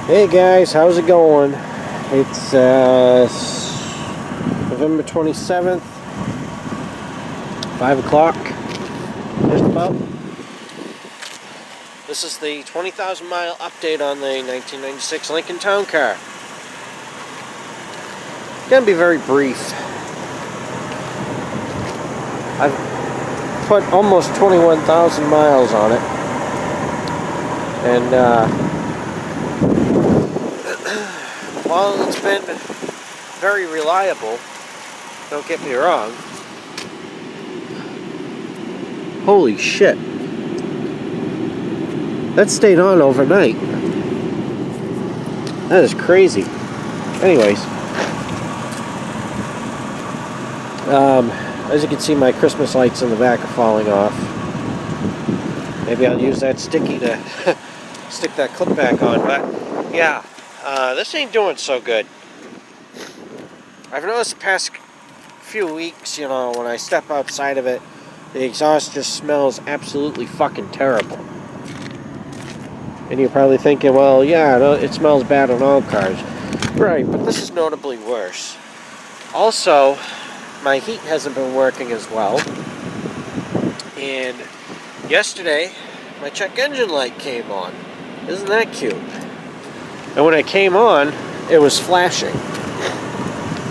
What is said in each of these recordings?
Hey guys, how's it going? It's November 27th, 5 o'clock, just about. This is the 20,000 mile update on the 1996 Lincoln Town Car. It's gonna be very brief. I've put almost 21,000 miles on it, and while it's been very reliable, don't get me wrong, holy shit, that stayed on overnight. That is crazy. Anyways, as you can see, my Christmas lights in the back are falling off. Maybe I'll use that sticky to stick that clip back on, but yeah. This ain't doing so good. I've noticed the past few weeks, when I step outside of it, the exhaust just smells absolutely fucking terrible. And you're probably thinking, well, yeah, it smells bad on all cars. Right, but this is notably worse. Also, my heat hasn't been working as well. And yesterday, my check engine light came on. Isn't that cute? And when it came on, it was flashing.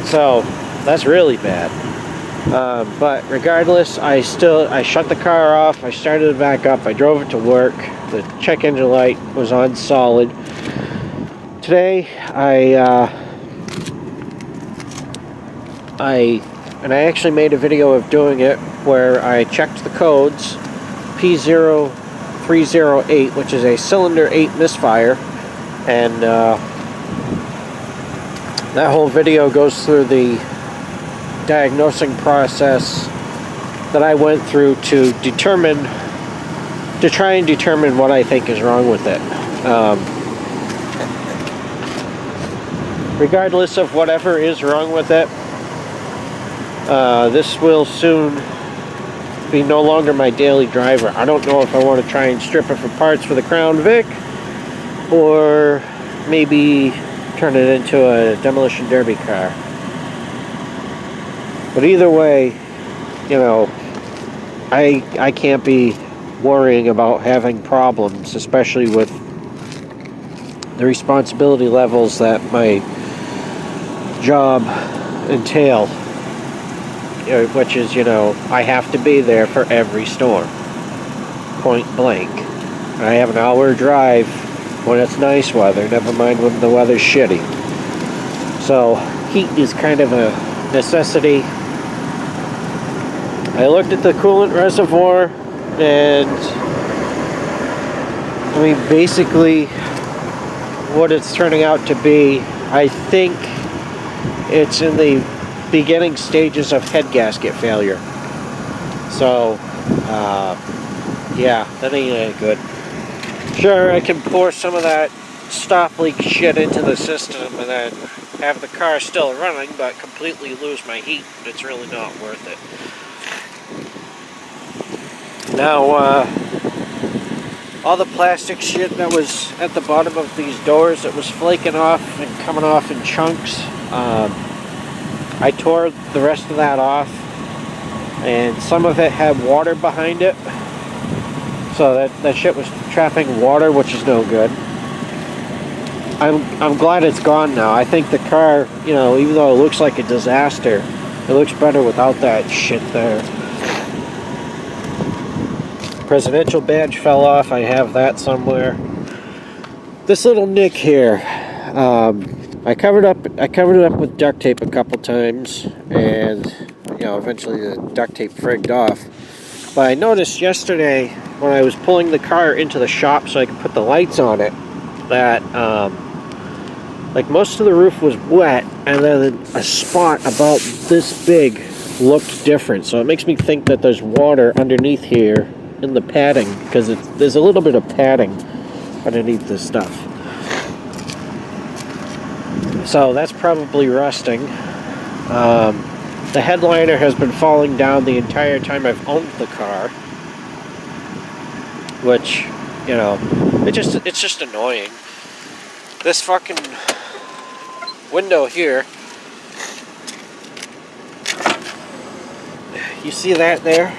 So, that's really bad. But regardless, I shut the car off, I started it back up, I drove it to work. The check engine light was on solid. Today, I actually made a video of doing it where I checked the codes P0308, which is a cylinder 8 misfire. And that whole video goes through the diagnosing process that I went through to try and determine what I think is wrong with it. Regardless of whatever is wrong with it, this will soon be no longer my daily driver. I don't know if I want to try and strip it for parts for the Crown Vic, or maybe turn it into a demolition derby car. But either way, I can't be worrying about having problems, especially with the responsibility levels that my job entail, which is, I have to be there for every storm, point blank. I have an hour drive when it's nice weather, never mind when the weather's shitty. So, heat is kind of a necessity. I looked at the coolant reservoir, and basically what it's turning out to be, I think it's in the beginning stages of head gasket failure. So, yeah, that ain't any good. Sure, I can pour some of that stop leak shit into the system and then have the car still running, but completely lose my heat. It's really not worth it. Now, all the plastic shit that was at the bottom of these doors that was flaking off and coming off in chunks, I tore the rest of that off, and some of it had water behind it. So that shit was trapping water, which is no good. I'm glad it's gone now. I think the car, even though it looks like a disaster, it looks better without that shit there. Presidential badge fell off. I have that somewhere. This little nick here, I covered it up with duct tape a couple times, and eventually the duct tape frigged off. But I noticed yesterday when I was pulling the car into the shop so I could put the lights on it, that most of the roof was wet, and then a spot about this big looked different. So it makes me think that there's water underneath here in the padding, because there's a little bit of padding underneath this stuff. So that's probably rusting. The headliner has been falling down the entire time I've owned the car, which, it's just annoying. this fucking window here, you see that there?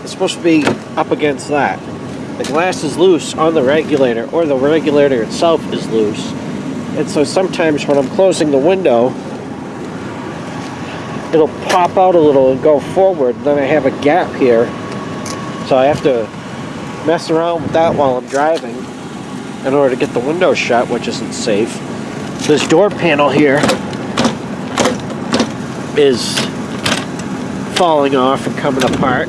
It's supposed to be up against that. The glass is loose on the regulator, or the regulator itself is loose. And so sometimes when I'm closing the window, it'll pop out a little and go forward. Then I have a gap here. So I have to mess around with that while I'm driving in order to get the window shut, which isn't safe. This door panel here is falling off and coming apart.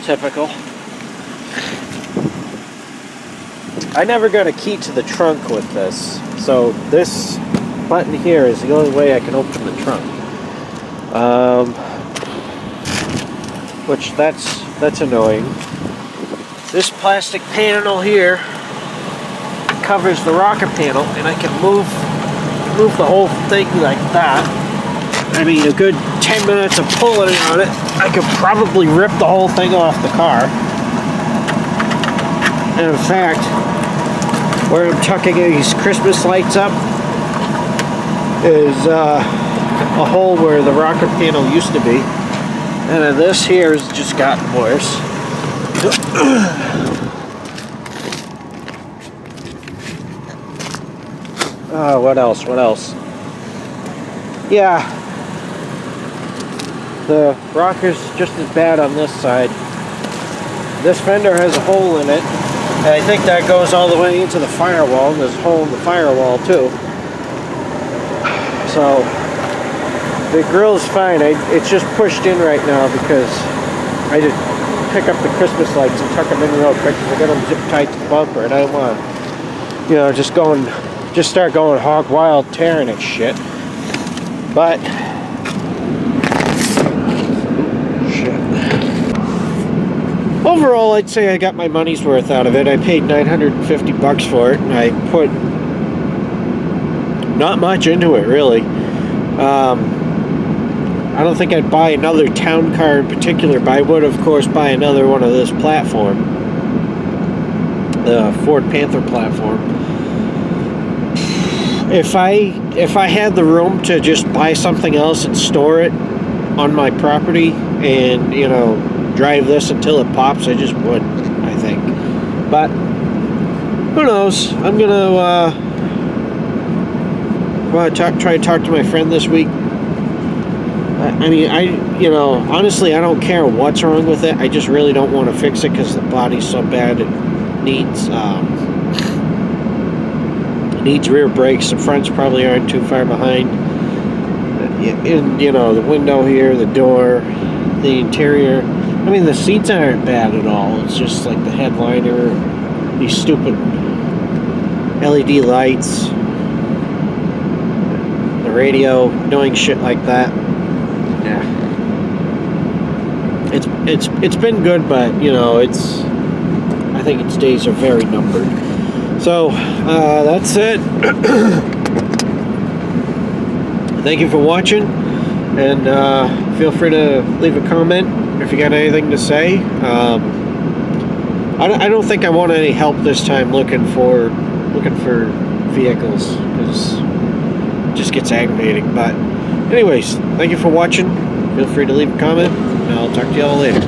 Typical. I never got a key to the trunk with this, so this button here is the only way I can open the trunk. Which that's annoying. This plastic panel here covers the rocker panel, and I can move the whole thing like that. I mean, a good 10 minutes of pulling on it, I could probably rip the whole thing off the car. And in fact, where I'm tucking these Christmas lights up is a hole where the rocker panel used to be. And then this here has just gotten worse. What else? Yeah. The rocker's just as bad on this side. This fender has a hole in it. And I think that goes all the way into the firewall. And there's a hole in the firewall too. So the grill's fine. It's just pushed in right now because I just pick up the Christmas lights and tuck them in real quick because I got them zip tied to the bumper, and I don't want to, just start going hog wild tearing at shit. But overall, I'd say I got my money's worth out of it. I paid $950 for it, and I put not much into it, really. I don't think I'd buy another town car in particular, but I would, of course, buy another one of this platform. The Ford Panther platform. If I had the room to just buy something else and store it on my property and, drive this until it pops, I just would, I think. But who knows? I'm gonna try to talk to my friend this week. I mean, honestly, I don't care what's wrong with it. I just really don't want to fix it because the body's so bad. It needs rear brakes. The fronts probably aren't too far behind. And, the window here, the door, the interior. I mean, the seats aren't bad at all. It's just like the headliner, these stupid LED lights, the radio, annoying shit like that. Yeah, it's been good, but I think its days are very numbered. So that's it. Thank you for watching, and feel free to leave a comment if you got anything to say. I don't think I want any help this time looking for vehicles, because it just gets aggravating. But anyways, thank you for watching. Feel free to leave a comment, and I'll talk to y'all later.